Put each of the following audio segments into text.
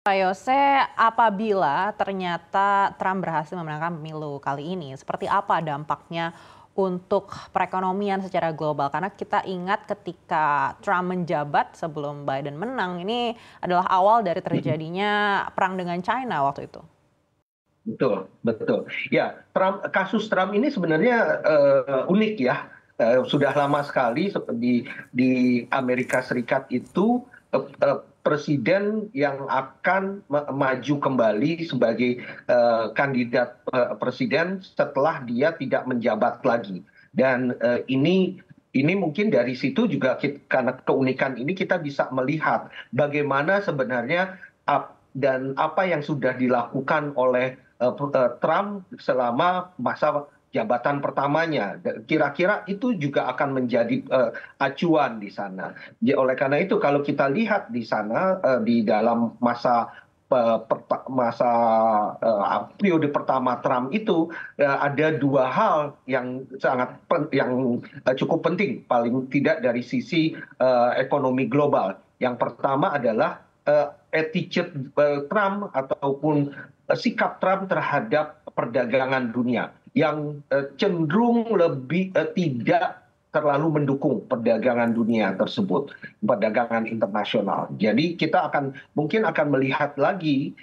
Pak Yose, apabila ternyata Trump berhasil memenangkan pemilu kali ini, seperti apa dampaknya untuk perekonomian secara global? Karena kita ingat ketika Trump menjabat sebelum Biden menang, ini adalah awal dari terjadinya perang dengan China waktu itu. Betul, betul. Ya, kasus Trump ini sebenarnya unik ya. Sudah lama sekali di Amerika Serikat itu presiden yang akan maju kembali sebagai kandidat presiden setelah dia tidak menjabat lagi. Dan ini mungkin dari situ juga karena keunikan ini kita bisa melihat bagaimana sebenarnya dan apa yang sudah dilakukan oleh Trump selama masa jabatan pertamanya. Kira-kira itu juga akan menjadi acuan di sana. Oleh karena itu kalau kita lihat di sana di dalam masa periode pertama Trump itu ada dua hal yang cukup penting paling tidak dari sisi ekonomi global. Yang pertama adalah attitude Trump ataupun sikap Trump terhadap perdagangan dunia yang cenderung lebih tidak terlalu mendukung perdagangan dunia tersebut, perdagangan internasional. Jadi kita mungkin akan melihat lagi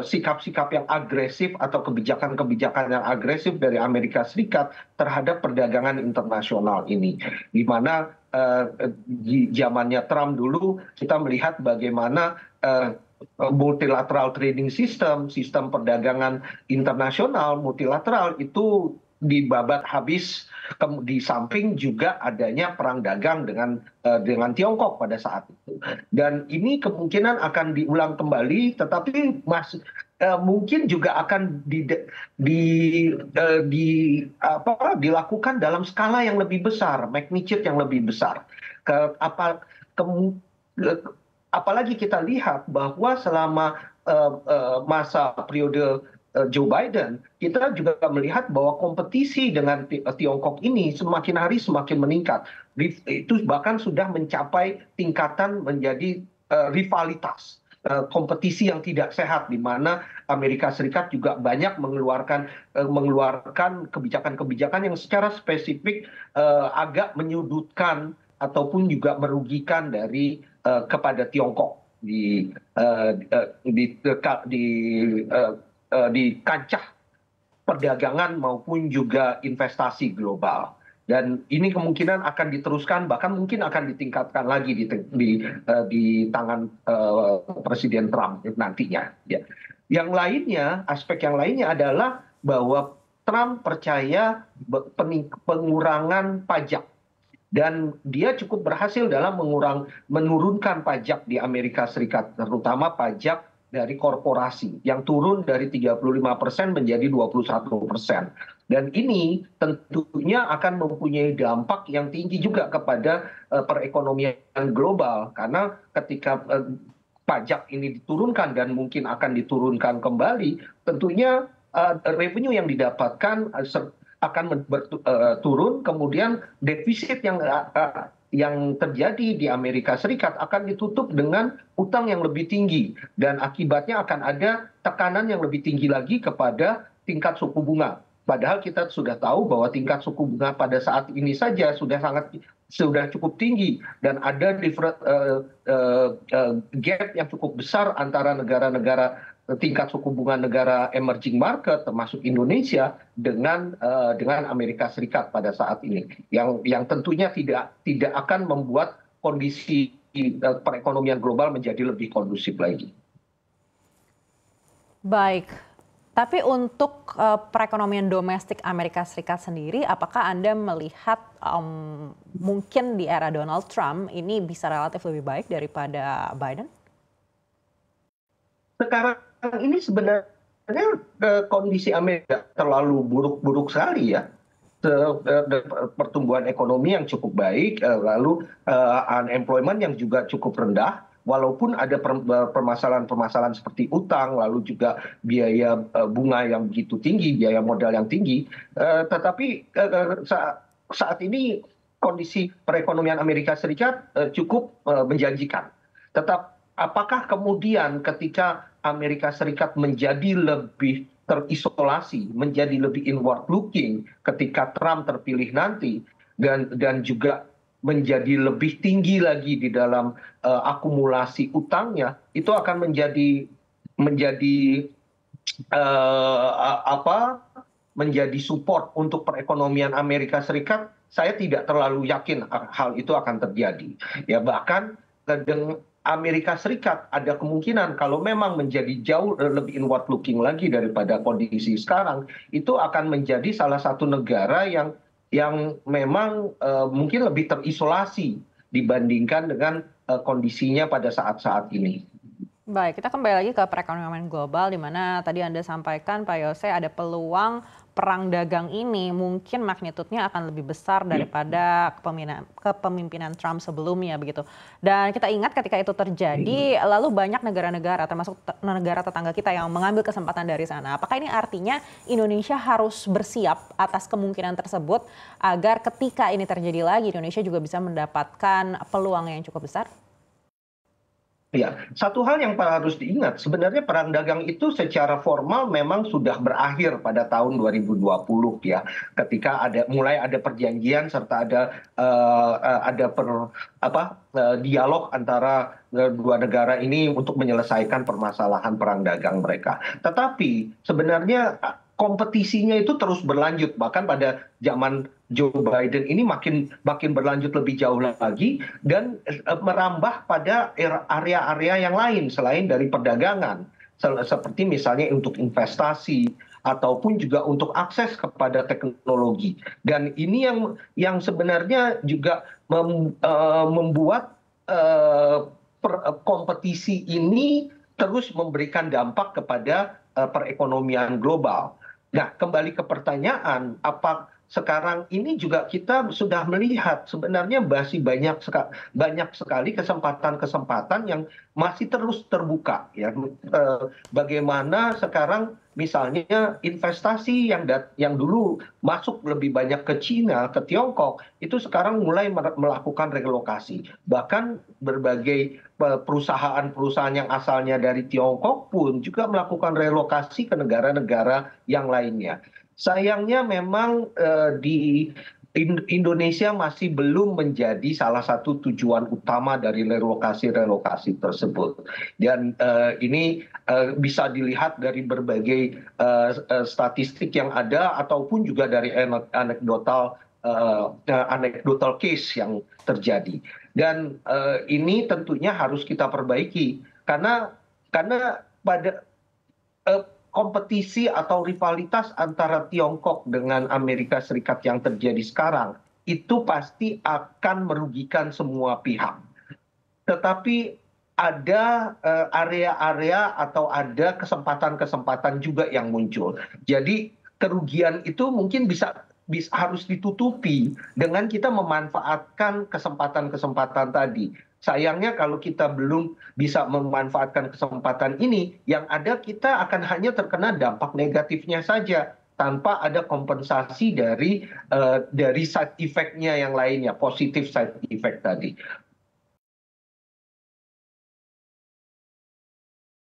sikap-sikap yang agresif atau kebijakan-kebijakan yang agresif dari Amerika Serikat terhadap perdagangan internasional ini, di mana di zamannya Trump dulu kita melihat bagaimana multilateral trading system, sistem perdagangan internasional multilateral itu dibabat habis. Di samping juga adanya perang dagang dengan Tiongkok pada saat itu. Dan ini kemungkinan akan diulang kembali, tetapi mungkin juga akan dilakukan dalam skala yang lebih besar, magnitude yang lebih besar. Ke, apa, kemu- Apalagi kita lihat bahwa selama masa periode Joe Biden, kita juga melihat bahwa kompetisi dengan Tiongkok ini semakin hari semakin meningkat. Itu bahkan sudah mencapai tingkatan menjadi rivalitas, kompetisi yang tidak sehat, di mana Amerika Serikat juga banyak mengeluarkan kebijakan-kebijakan yang secara spesifik agak menyudutkan ataupun juga merugikan kepada Tiongkok di kancah perdagangan maupun juga investasi global. Dan ini kemungkinan akan diteruskan, bahkan mungkin akan ditingkatkan lagi di tangan Presiden Trump nantinya. Ya. Yang lainnya, aspek yang lainnya adalah bahwa Trump percaya pengurangan pajak, dan dia cukup berhasil dalam menurunkan pajak di Amerika Serikat, terutama pajak dari korporasi yang turun dari 35% menjadi 21%. Dan ini tentunya akan mempunyai dampak yang tinggi juga kepada perekonomian global, karena ketika pajak ini diturunkan dan mungkin akan diturunkan kembali, tentunya revenue yang didapatkan akan turun, kemudian defisit yang terjadi di Amerika Serikat akan ditutup dengan utang yang lebih tinggi, dan akibatnya akan ada tekanan yang lebih tinggi lagi kepada tingkat suku bunga. Padahal kita sudah tahu bahwa tingkat suku bunga pada saat ini saja sudah cukup tinggi, dan ada gap yang cukup besar antara tingkat suku bunga negara emerging market termasuk Indonesia dengan Amerika Serikat pada saat ini, yang tentunya tidak akan membuat kondisi perekonomian global menjadi lebih kondusif lagi. Baik, tapi untuk perekonomian domestik Amerika Serikat sendiri, apakah Anda melihat mungkin di era Donald Trump ini bisa relatif lebih baik daripada Biden? Sekarang ini sebenarnya kondisi Amerika terlalu buruk-buruk sekali ya. Pertumbuhan ekonomi yang cukup baik, lalu unemployment yang juga cukup rendah, walaupun ada permasalahan-permasalahan seperti utang, lalu juga biaya bunga yang begitu tinggi, biaya modal yang tinggi, tetapi saat ini kondisi perekonomian Amerika Serikat cukup menjanjikan. apakah kemudian ketika Amerika Serikat menjadi lebih terisolasi, menjadi lebih inward looking ketika Trump terpilih nanti, dan juga menjadi lebih tinggi lagi di dalam akumulasi utangnya, itu akan menjadi apa menjadi support untuk perekonomian Amerika Serikat. Saya tidak terlalu yakin hal itu akan terjadi. Ya bahkan Amerika Serikat ada kemungkinan kalau memang menjadi jauh lebih inward looking lagi daripada kondisi sekarang, itu akan menjadi salah satu negara yang memang mungkin lebih terisolasi dibandingkan dengan kondisinya pada saat-saat ini. Baik, kita kembali lagi ke perekonomian global di mana tadi Anda sampaikan Pak Yose ada peluang perang dagang ini mungkin magnitudenya akan lebih besar daripada kepemimpinan Trump sebelumnya begitu. Dan kita ingat ketika itu terjadi lalu banyak negara-negara termasuk negara tetangga kita yang mengambil kesempatan dari sana. Apakah ini artinya Indonesia harus bersiap atas kemungkinan tersebut agar ketika ini terjadi lagi Indonesia juga bisa mendapatkan peluang yang cukup besar? Ya, satu hal yang harus diingat, sebenarnya perang dagang itu secara formal memang sudah berakhir pada tahun 2020 ya, ketika mulai ada perjanjian serta dialog antara dua negara ini untuk menyelesaikan permasalahan perang dagang mereka. Tetapi sebenarnya kompetisinya itu terus berlanjut, bahkan pada zaman Joe Biden ini makin berlanjut lebih jauh lagi dan merambah pada area-area yang lain selain dari perdagangan, seperti misalnya untuk investasi ataupun juga untuk akses kepada teknologi. Dan ini yang sebenarnya juga membuat kompetisi ini terus memberikan dampak kepada perekonomian global. Nah, kembali ke pertanyaan, apa sekarang ini juga kita sudah melihat sebenarnya masih banyak sekali kesempatan-kesempatan yang masih terus terbuka ya. Bagaimana sekarang misalnya investasi yang dulu masuk lebih banyak ke Cina, ke Tiongkok, itu sekarang mulai melakukan relokasi. Bahkan berbagai perusahaan-perusahaan yang asalnya dari Tiongkok pun juga melakukan relokasi ke negara-negara yang lainnya. Sayangnya memang di Indonesia masih belum menjadi salah satu tujuan utama dari relokasi-relokasi tersebut. Dan ini bisa dilihat dari berbagai statistik yang ada ataupun juga dari anekdotal case yang terjadi. Dan ini tentunya harus kita perbaiki karena pada kompetisi atau rivalitas antara Tiongkok dengan Amerika Serikat yang terjadi sekarang itu pasti akan merugikan semua pihak. Tetapi ada area-area atau ada kesempatan-kesempatan juga yang muncul. Jadi kerugian itu mungkin harus ditutupi dengan kita memanfaatkan kesempatan-kesempatan tadi. Sayangnya kalau kita belum bisa memanfaatkan kesempatan ini, yang ada kita akan hanya terkena dampak negatifnya saja tanpa ada kompensasi dari side effect-nya yang lainnya, positif side effect tadi.